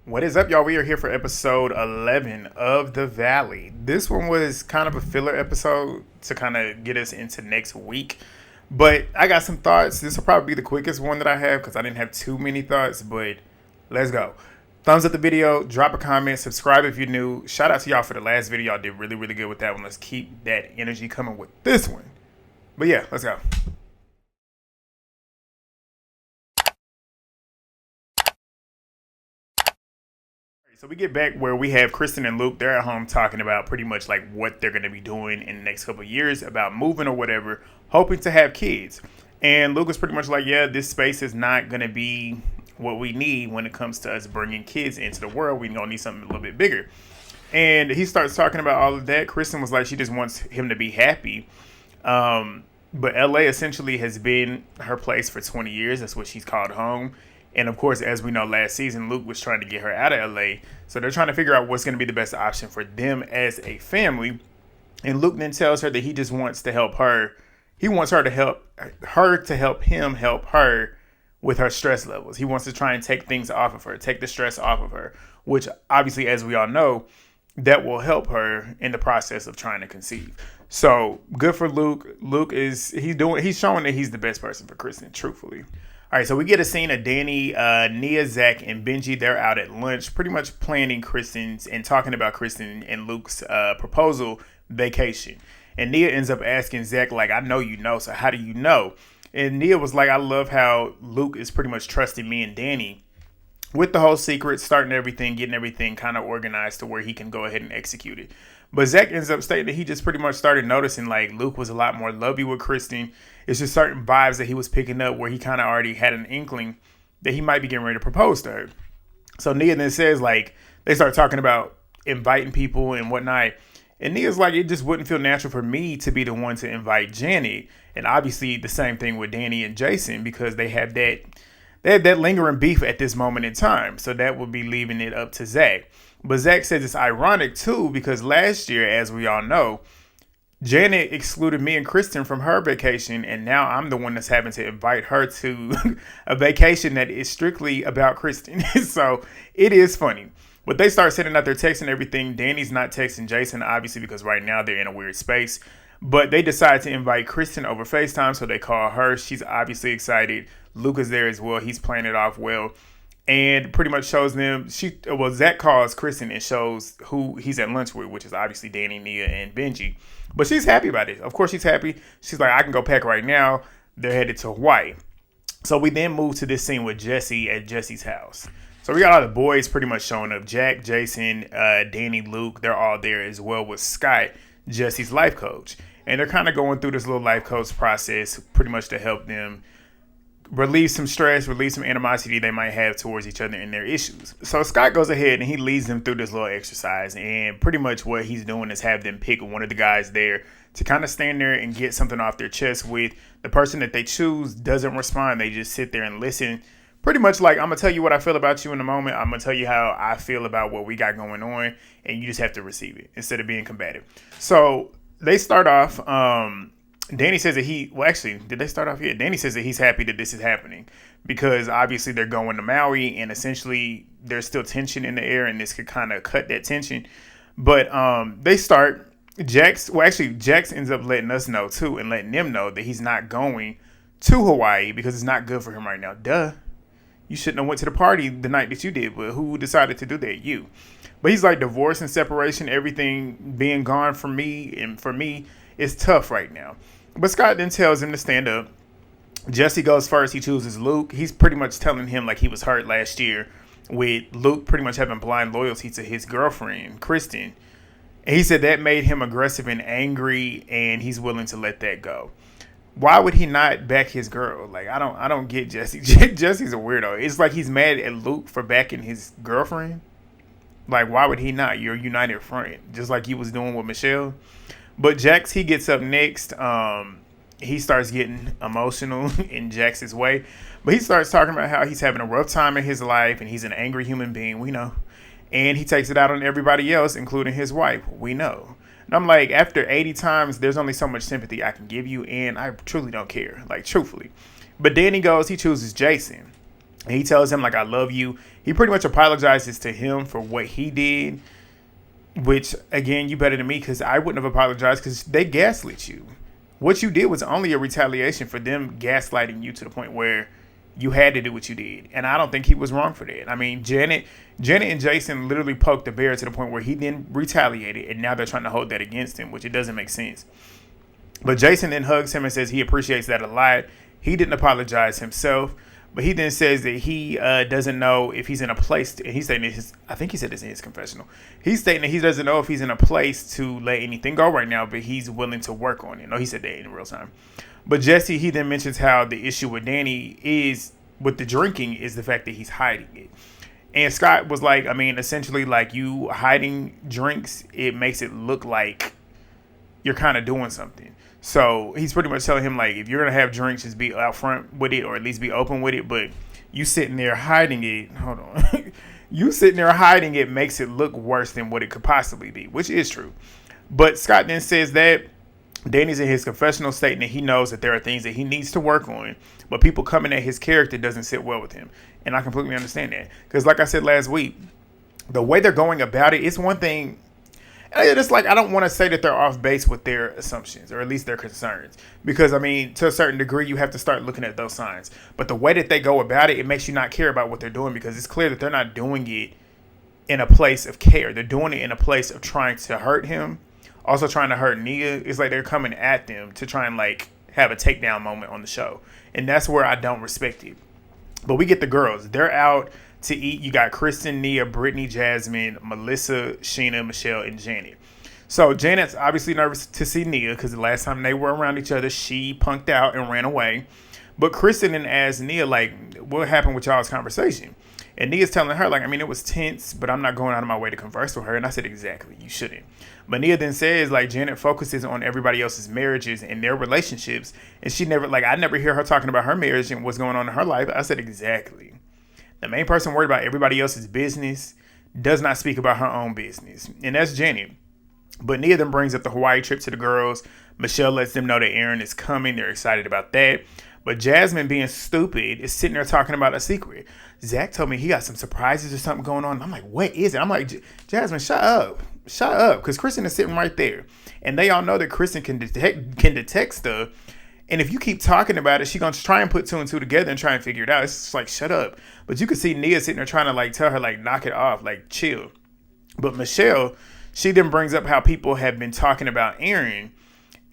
What is up, y'all? We are here for episode 11 of The Valley. This one was kind of a filler episode to kind of get us into next week. But I got some thoughts. This will probably be the quickest one that I have because I didn't have too many thoughts. But let's go. Thumbs up the video, drop a comment, subscribe if you're new. Shout out to y'all for the last video. Y'all did really, really good with that one. Let's keep that energy coming with this one. But yeah, let's go. So we get back where we have Kristen and Luke. They're at home talking about pretty much like what they're going to be doing in the next couple of years about moving or whatever, hoping to have kids. And Luke is pretty much like, yeah, this space is not going to be what we need when it comes to us bringing kids into the world. We're going to need something a little bit bigger. And he starts talking about all of that. Kristen was like, she just wants him to be happy. But LA essentially has been her place for 20 years. That's what she's called home. And of course, as we know, last season, Luke was trying to get her out of LA. So they're trying to figure out what's going to be the best option for them as a family. And Luke then tells her that he just wants to help her. He wants her to help him help her with her stress levels. He wants to try and take things off of her, take the stress off of her, which obviously, as we all know, that will help her in the process of trying to conceive. So good for Luke. He's showing that he's the best person for Kristen, truthfully. All right, so we get a scene of Danny, Nia, Zack, and Benji. They're out at lunch, pretty much planning Kristen's and talking about Kristen and Luke's proposal vacation. And Nia ends up asking Zack, like, I know you know, so how do you know? And Nia was like, I love how Luke is pretty much trusting me and Danny with the whole secret, starting everything, getting everything kind of organized to where he can go ahead and execute it. But Zack ends up stating that he just pretty much started noticing like Luke was a lot more lovey with Kristen. It's just certain vibes that he was picking up where he kind of already had an inkling that he might be getting ready to propose to her. So Nia then says like they start talking about inviting people and whatnot. And Nia's like, it just wouldn't feel natural for me to be the one to invite Janet. And obviously the same thing with Danny and Jason because they have that lingering beef at this moment in time. So that would be leaving it up to Zack. But Zack says it's ironic, too, because last year, as we all know, Janet excluded me and Kristen from her vacation, and now I'm the one that's having to invite her to a vacation that is strictly about Kristen. So it is funny. But they start sending out their texts and everything. Danny's not texting Jason, obviously, because right now they're in a weird space. But they decide to invite Kristen over FaceTime, so they call her. She's obviously excited. Luke is there as well. He's playing it off well. And pretty much shows them, Zack calls Kristen and shows who he's at lunch with, which is obviously Danny, Nia, and Benji. But she's happy about it. Of course she's happy. She's like, I can go pack right now. They're headed to Hawaii. So we then move to this scene with Jesse at Jesse's house. So we got all the boys pretty much showing up. Jack, Jason, Danny, Luke, they're all there as well with Scott, Jesse's life coach. And they're kind of going through this little life coach process pretty much to help them relieve some stress, relieve some animosity they might have towards each other and their issues. So Scott goes ahead and he leads them through this little exercise. And pretty much what he's doing is have them pick one of the guys there to kind of stand there and get something off their chest with. The person that they choose doesn't respond. They just sit there and listen. Pretty much like, I'm going to tell you what I feel about you in a moment. I'm going to tell you how I feel about what we got going on. And you just have to receive it instead of being combative. So they start off, Danny says that did they start off here? Danny says that he's happy that this is happening because obviously they're going to Maui and essentially there's still tension in the air and this could kind of cut that tension. But they start, Jax ends up letting us know too and letting them know that he's not going to Hawaii because it's not good for him right now. Duh. You shouldn't have went to the party the night that you did, but who decided to do that? You. But he's like divorce and separation, everything being gone from me and for me is tough right now. But Scott then tells him to stand up. Jesse goes first. He chooses Luke. He's pretty much telling him like he was hurt last year with Luke pretty much having blind loyalty to his girlfriend, Kristen. And he said that made him aggressive and angry, and he's willing to let that go. Why would he not back his girl? Like, I don't get Jesse. Jesse's a weirdo. It's like he's mad at Luke for backing his girlfriend. Like, why would he not? You're a united front, just like he was doing with Michelle. But Jax, he gets up next. He starts getting emotional in Jax's way. But he starts talking about how he's having a rough time in his life and he's an angry human being. We know. And he takes it out on everybody else, including his wife. We know. And I'm like, after 80 times, there's only so much sympathy I can give you. And I truly don't care. Like, truthfully. But then he chooses Jason. And he tells him, like, I love you. He pretty much apologizes to him for what he did, which, again, you better than me because I wouldn't have apologized because they gaslit you. What you did was only a retaliation for them gaslighting you to the point where you had to do what you did. And I don't think he was wrong for that. I mean, Janet and Jason literally poked the bear to the point where he then retaliated, and now they're trying to hold that against him, which it doesn't make sense. But Jason then hugs him and says he appreciates that a lot. He didn't apologize himself, but he then says that he doesn't know if he's in a place and he's stating I think he said this in his confessional. He's stating that he doesn't know if he's in a place to let anything go right now, but he's willing to work on it. No, he said that in real time. But Jesse, he then mentions how the issue with Danny is with the drinking is the fact that he's hiding it. And Scott was like, I mean, essentially, like, you hiding drinks, it makes it look like you're kind of doing something. So he's pretty much telling him, like, if you're going to have drinks, just be out front with it or at least be open with it. But you sitting there hiding it, hold on. You sitting there hiding it makes it look worse than what it could possibly be, which is true. But Scott then says that Danny's in his confessional stating that he knows that there are things that he needs to work on, but people coming at his character doesn't sit well with him. And I completely understand that. Because like I said last week, the way they're going about it, it's one thing. It's like, I don't want to say that they're off base with their assumptions, or at least their concerns. Because, I mean, to a certain degree, you have to start looking at those signs. But the way that they go about it, it makes you not care about what they're doing, because it's clear that they're not doing it in a place of care. They're doing it in a place of trying to hurt him, also trying to hurt Nia. It's like they're coming at them to try and, like, have a takedown moment on the show. And that's where I don't respect it. But we get the girls. They're out to eat. You got Kristen, Nia, Brittany, Jasmine, Melissa, Sheena, Michelle, and Janet. So Janet's obviously nervous to see Nia because the last time they were around each other, she punked out and ran away. But Kristen then asks Nia, like, what happened with y'all's conversation? And Nia's telling her, like, I mean, it was tense, but I'm not going out of my way to converse with her. And I said, exactly, you shouldn't. But Nia then says, like, Janet focuses on everybody else's marriages and their relationships. And she never, like, I never hear her talking about her marriage and what's going on in her life. I said, exactly. The main person worried about everybody else's business does not speak about her own business. And that's Janet. But Nia then brings up the Hawaii trip to the girls. Michelle lets them know that Aaron is coming. They're excited about that. But Jasmine, being stupid, is sitting there talking about a secret. Zach told me he got some surprises or something going on. I'm like, what is it? I'm like, Jasmine, shut up. Shut up. Because Kristen is sitting right there. And they all know that Kristen can detect stuff. And if you keep talking about it, she's going to try and put two and two together and try and figure it out. It's just like, shut up. But you can see Nia sitting there trying to, like, tell her, like, knock it off, like, chill. But Michelle, she then brings up how people have been talking about Aaron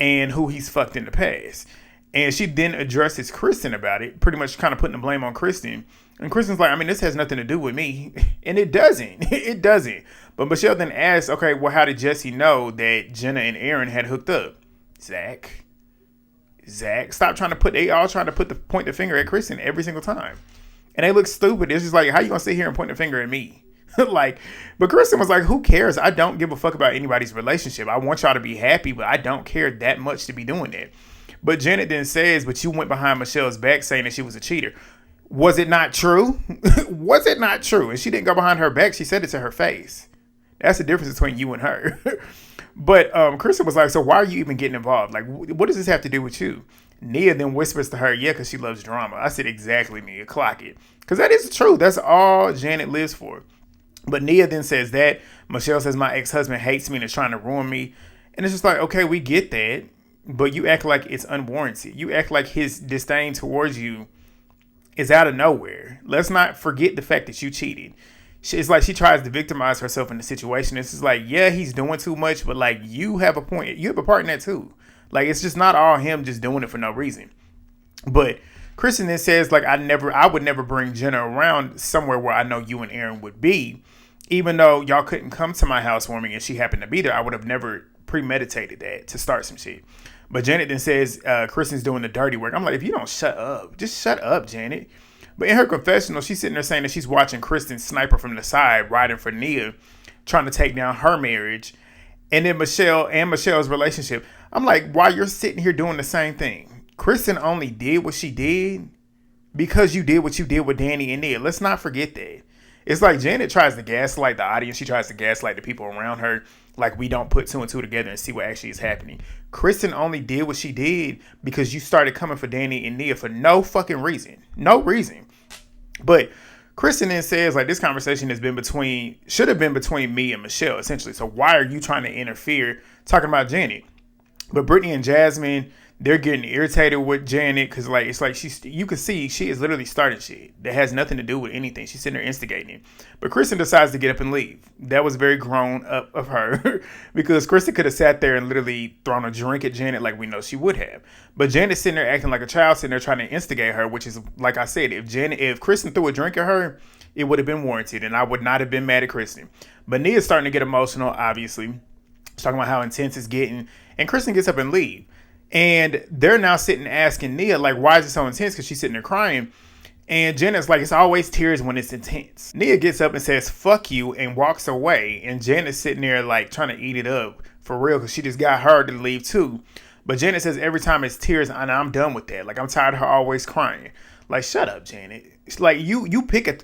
and who he's fucked in the past. And she then addresses Kristen about it, pretty much kind of putting the blame on Kristen. And Kristen's like, I mean, this has nothing to do with me. And it doesn't. It doesn't. But Michelle then asks, okay, well, how did Jesse know that Jenna and Aaron had hooked up? Zach, stop trying to point the finger at Kristen every single time. And they look stupid. It's just like, how you gonna sit here and point the finger at me? Like, but Kristen was like, who cares? I don't give a fuck about anybody's relationship. I want y'all to be happy, but I don't care that much to be doing that. But Janet then says, but you went behind Michelle's back saying that she was a cheater. Was it not true? Was it not true? And she didn't go behind her back. She said it to her face. That's the difference between you and her. But Kristen was like, so why are you even getting involved? Like, what does this have to do with you? Nia then whispers to her, yeah, because she loves drama. I said, exactly, Nia, clock it. Because that is true. That's all Janet lives for. But Nia then says that. Michelle says, my ex-husband hates me and is trying to ruin me. And it's just like, okay, we get that. But you act like it's unwarranted. You act like his disdain towards you is out of nowhere. Let's not forget the fact that you cheated. It's like she tries to victimize herself in the situation. It's just like, yeah, he's doing too much, but like, you have a point. You have a part in that too. Like, it's just not all him just doing it for no reason. But Kristen then says, like, I would never bring Jenna around somewhere where I know you and Aaron would be. Even though y'all couldn't come to my housewarming and she happened to be there, I would have never premeditated that to start some shit. But Janet then says, Kristen's doing the dirty work. I'm like, if you don't shut up, just shut up, Janet. But in her confessional, she's sitting there saying that she's watching Kristen sniper from the side, riding for Nia, trying to take down her marriage. And then Michelle's relationship. I'm like, why you're sitting here doing the same thing? Kristen only did what she did because you did what you did with Danny and Nia. Let's not forget that. It's like Janet tries to gaslight the audience. She tries to gaslight the people around her. Like, we don't put two and two together and see what actually is happening. Kristen only did what she did because you started coming for Danny and Nia for no fucking reason. No reason. But Kristen then says, like, this conversation should have been between me and Michelle, essentially. So why are you trying to interfere talking about Janet? But Brittany and Jasmine, they're getting irritated with Janet because, like, it's like you can see she is literally starting shit that has nothing to do with anything. She's sitting there instigating it. But Kristen decides to get up and leave. That was very grown up of her because Kristen could have sat there and literally thrown a drink at Janet like we know she would have. But Janet's sitting there acting like a child, sitting there trying to instigate her, which is, like I said, if Kristen threw a drink at her, it would have been warranted, and I would not have been mad at Kristen. But Nia's starting to get emotional, obviously. She's talking about how intense it's getting. And Kristen gets up and leaves. And they're now sitting asking Nia, like, why is it so intense? Because she's sitting there crying. And Janet's like, it's always tears when it's intense. Nia gets up and says, fuck you, and walks away. And Janet's sitting there, like, trying to eat it up for real because she just got her to leave, too. But Janet says every time it's tears, and I'm done with that. Like, I'm tired of her always crying. Like, shut up, Janet. It's like, you pick at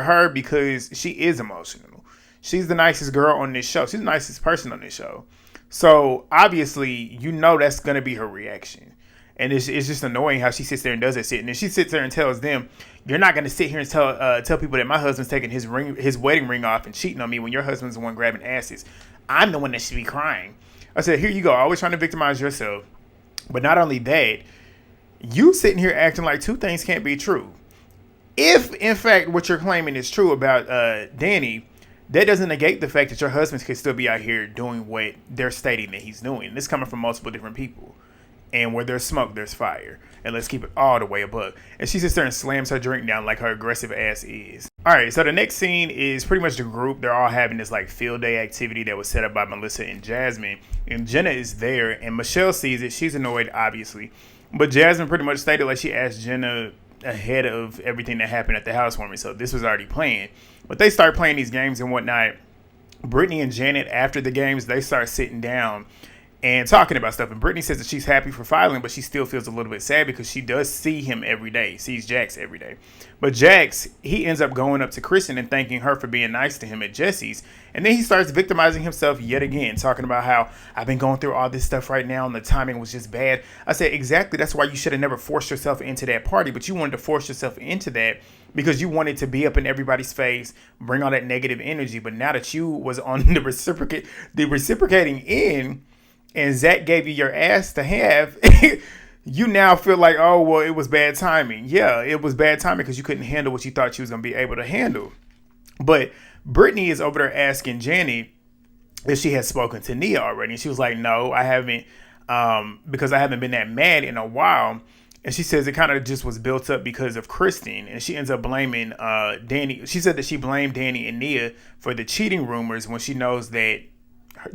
her because she is emotional. She's the nicest girl on this show. She's the nicest person on this show. So, obviously, you know that's going to be her reaction. And it's just annoying how she sits there and does that shit. And then she sits there and tells them, you're not going to sit here and tell people that my husband's taking his wedding ring off and cheating on me when your husband's the one grabbing asses. I'm the one that should be crying. I said, here you go. Always trying to victimize yourself. But not only that, you sitting here acting like two things can't be true. If, in fact, what you're claiming is true about Danny, that doesn't negate the fact that your husband could still be out here doing what they're stating that he's doing. This is coming from multiple different people. And where there's smoke, there's fire. And let's keep it all the way above. And she sits there and slams her drink down like her aggressive ass is. All right, so the next scene is pretty much the group. They're all having this like field day activity that was set up by Melissa and Jasmine. And Jenna is there, and Michelle sees it. She's annoyed, obviously. But Jasmine pretty much stated like she asked Jenna ahead of everything that happened at the housewarming. So this was already planned. But they start playing these games and whatnot. Brittany and Janet, after the games, they start sitting down and talking about stuff. And Brittany says that she's happy for filing, but she still feels a little bit sad because she does see him every day, sees Jax every day. But Jax, he ends up going up to Kristen and thanking her for being nice to him at Jesse's. And then he starts victimizing himself yet again, talking about how I've been going through all this stuff right now and the timing was just bad. I said, exactly. That's why you should have never forced yourself into that party, but you wanted to force yourself into that because you wanted to be up in everybody's face, bring all that negative energy. But now that you was on the reciprocating end, and Zack gave you your ass to have, you now feel like, oh, well, it was bad timing. Yeah, it was bad timing because you couldn't handle what you thought you was going to be able to handle. But Brittany is over there asking Janet if she has spoken to Nia already. And she was like, no, I haven't, because I haven't been that mad in a while. And she says it kind of just was built up because of Kristen. And she ends up blaming Danny. She said that she blamed Danny and Nia for the cheating rumors when she knows that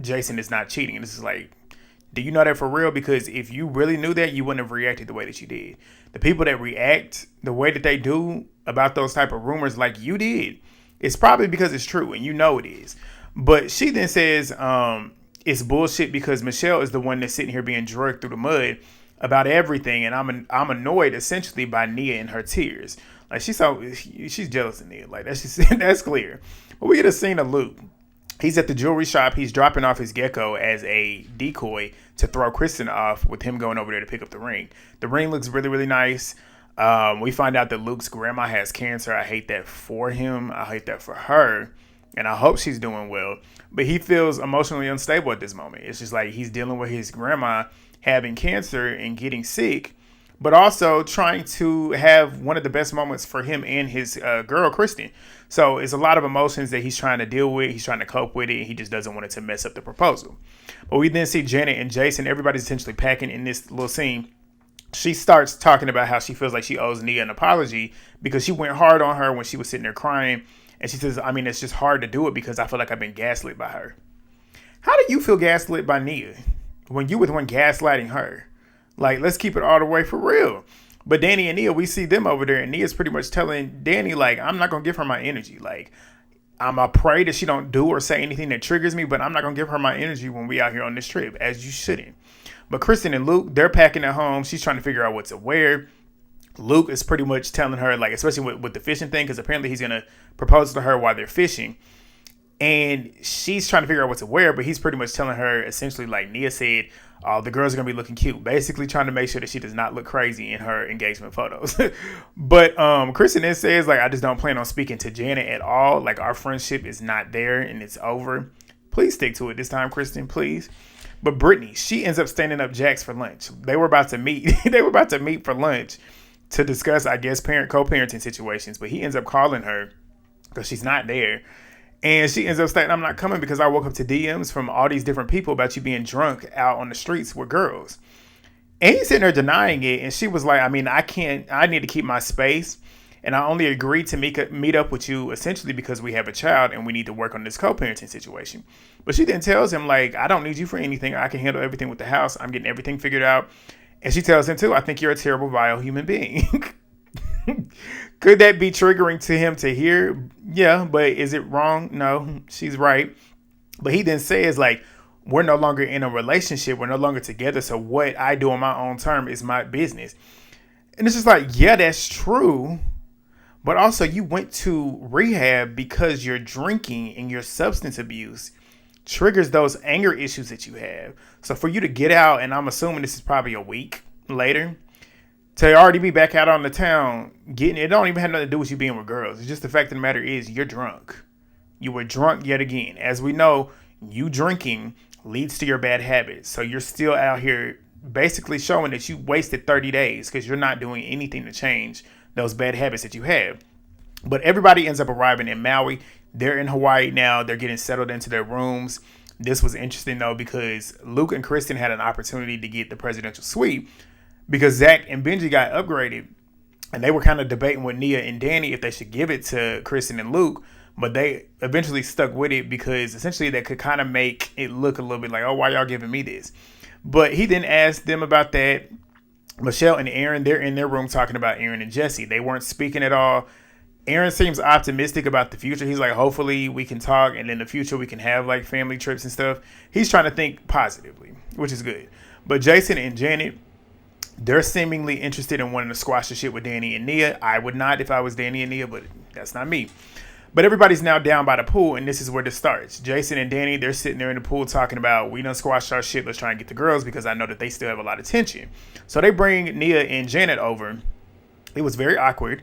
Jason is not cheating. And this is like, do you know that for real? Because if you really knew that, you wouldn't have reacted the way that you did. The people that react the way that they do about those type of rumors like you did, it's probably because it's true and you know it is. But she then says it's bullshit because Michelle is the one that's sitting here being dragged through the mud about everything. And I'm annoyed essentially by Nia and her tears. Like she's jealous of Nia. Like that's clear. But we get a scene of Luke. He's at the jewelry shop. He's dropping off his gecko as a decoy to throw Kristen off with him going over there to pick up the ring. The ring looks really, really nice. We find out that Luke's grandma has cancer. I hate that for him. I hate that for her. And I hope she's doing well. But he feels emotionally unstable at this moment. It's just like he's dealing with his grandma having cancer and getting sick, but also trying to have one of the best moments for him and his girl, Kristen. So it's a lot of emotions that he's trying to deal with. He's trying to cope with it. He just doesn't want it to mess up the proposal. But we then see Janet and Jason. Everybody's essentially packing in this little scene. She starts talking about how she feels like she owes Nia an apology because she went hard on her when she was sitting there crying. And she says, I mean, it's just hard to do it because I feel like I've been gaslit by her. How do you feel gaslit by Nia when you were the one gaslighting her? Like, let's keep it all the way for real. But Danny and Nia, we see them over there, and Nia's pretty much telling Danny, like, I'm not going to give her my energy. Like, I'm going to pray that she don't do or say anything that triggers me, but I'm not going to give her my energy when we out here on this trip, as you shouldn't. But Kristen and Luke, they're packing at home. She's trying to figure out what to wear. Luke is pretty much telling her, like, especially with the fishing thing, because apparently he's going to propose to her while they're fishing. And she's trying to figure out what to wear, but he's pretty much telling her essentially, like Nia said, the girls are going to be looking cute. Basically trying to make sure that she does not look crazy in her engagement photos. But Kristen then says, like, I just don't plan on speaking to Janet at all. Like, our friendship is not there and it's over. Please stick to it this time, Kristen, please. But Brittany, she ends up standing up Jax for lunch. They were about to meet. They were about to meet for lunch to discuss, I guess, co-parenting situations. But he ends up calling her because she's not there. And she ends up saying, I'm not coming because I woke up to DMs from all these different people about you being drunk out on the streets with girls. And he's sitting there denying it. And she was like, I mean, I need to keep my space. And I only agreed to meet up with you essentially because we have a child and we need to work on this co-parenting situation. But she then tells him, like, I don't need you for anything. I can handle everything with the house. I'm getting everything figured out. And she tells him, too, I think you're a terrible, vile human being. Could that be triggering to him to hear? Yeah, but is it wrong? No, she's right. But he then says, like, we're no longer in a relationship. We're no longer together. So what I do on my own term is my business. And it's just like, yeah, that's true. But also you went to rehab because your drinking and your substance abuse triggers those anger issues that you have. So for you to get out, and I'm assuming this is probably a week later, to already be back out on the town, it don't even have nothing to do with you being with girls. It's just the fact of the matter is you're drunk. You were drunk yet again. As we know, you drinking leads to your bad habits. So you're still out here basically showing that you wasted 30 days because you're not doing anything to change those bad habits that you have. But everybody ends up arriving in Maui. They're in Hawaii now. They're getting settled into their rooms. This was interesting, though, because Luke and Kristen had an opportunity to get the presidential suite because Zack and Benji got upgraded. And they were kind of debating with Nia and Danny if they should give it to Kristen and Luke. But they eventually stuck with it because essentially that could kind of make it look a little bit like, oh, why y'all giving me this? But he then asked them about that. Michelle and Aaron, they're in their room talking about Aaron and Jesse. They weren't speaking at all. Aaron seems optimistic about the future. He's like, hopefully we can talk and in the future we can have like family trips and stuff. He's trying to think positively, which is good. But Jason and Janet, they're seemingly interested in wanting to squash the shit with Danny and Nia. I would not if I was Danny and Nia, but that's not me. But everybody's now down by the pool, and this is where this starts. Jason and Danny, they're sitting there in the pool talking about, we done squashed our shit, let's try and get the girls because I know that they still have a lot of tension. So they bring Nia and Janet over. It was very awkward.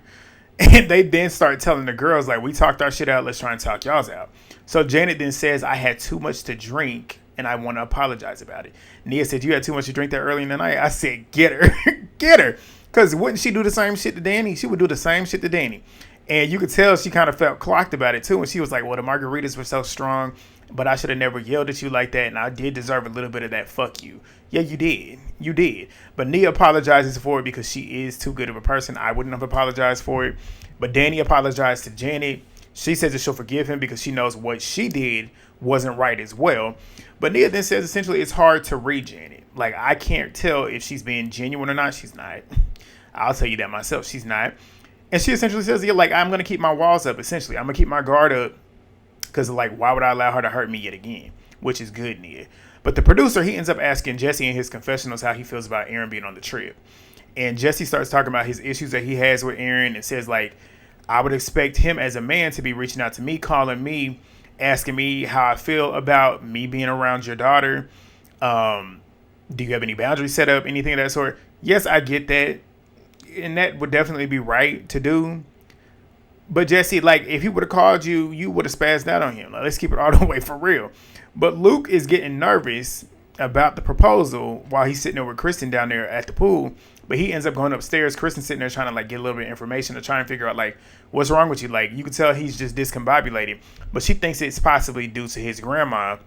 And they then start telling the girls, like, we talked our shit out, let's try and talk y'all's out. So Janet then says, I had too much to drink, and I want to apologize about it. Nia said, you had too much to drink that early in the night? I said, get her. Get her. Because wouldn't she do the same shit to Danny? She would do the same shit to Danny. And you could tell she kind of felt clocked about it, too. And she was like, well, the margaritas were so strong, but I should have never yelled at you like that, and I did deserve a little bit of that fuck you. Yeah, you did. You did. But Nia apologizes for it because she is too good of a person. I wouldn't have apologized for it. But Danny apologized to Janet. She says that she'll forgive him because she knows what she did wasn't right as well. But Nia then says essentially it's hard to read Janet. Like, I can't tell if she's being genuine or not. She's not. I'll tell you that myself. She's not. And she essentially says, yeah, like, I'm going to keep my walls up, essentially. I'm going to keep my guard up because, like, why would I allow her to hurt me yet again? Which is good, Nia. But the producer, he ends up asking Jesse in his confessionals how he feels about Aaron being on the trip. And Jesse starts talking about his issues that he has with Aaron and says, like, I would expect him as a man to be reaching out to me, calling me, asking me how I feel about me being around your daughter. Do you have any boundaries set up? Anything of that sort? Yes, I get that. And that would definitely be right to do. But Jesse, like, if he would have called you, you would have spazzed out on him. Like, let's keep it all the way for real. But Luke is getting nervous about the proposal while he's sitting there with Kristen down there at the pool. But he ends up going upstairs. Kristen's sitting there trying to, like, get a little bit of information to try and figure out, like, what's wrong with you? Like, you can tell he's just discombobulated. But she thinks it's possibly due to his grandma.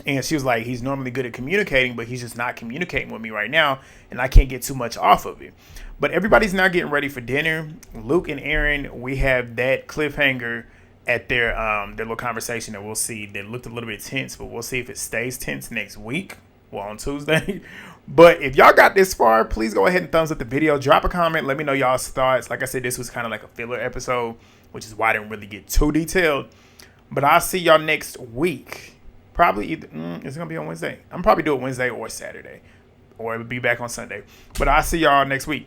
And she was like, he's normally good at communicating, but he's just not communicating with me right now. And I can't get too much off of it. But everybody's now getting ready for dinner. Luke and Aaron, we have that cliffhanger at their little conversation that we'll see that looked a little bit tense, but we'll see if it stays tense next week. Well, on Tuesday. But if y'all got this far, please go ahead and thumbs up the video. Drop a comment. Let me know y'all's thoughts. Like I said, this was kind of like a filler episode, which is why I didn't really get too detailed. But I'll see y'all next week. Probably either, it's going to be on Wednesday. I'm probably do it Wednesday or Saturday. Or it'll be back on Sunday. But I'll see y'all next week.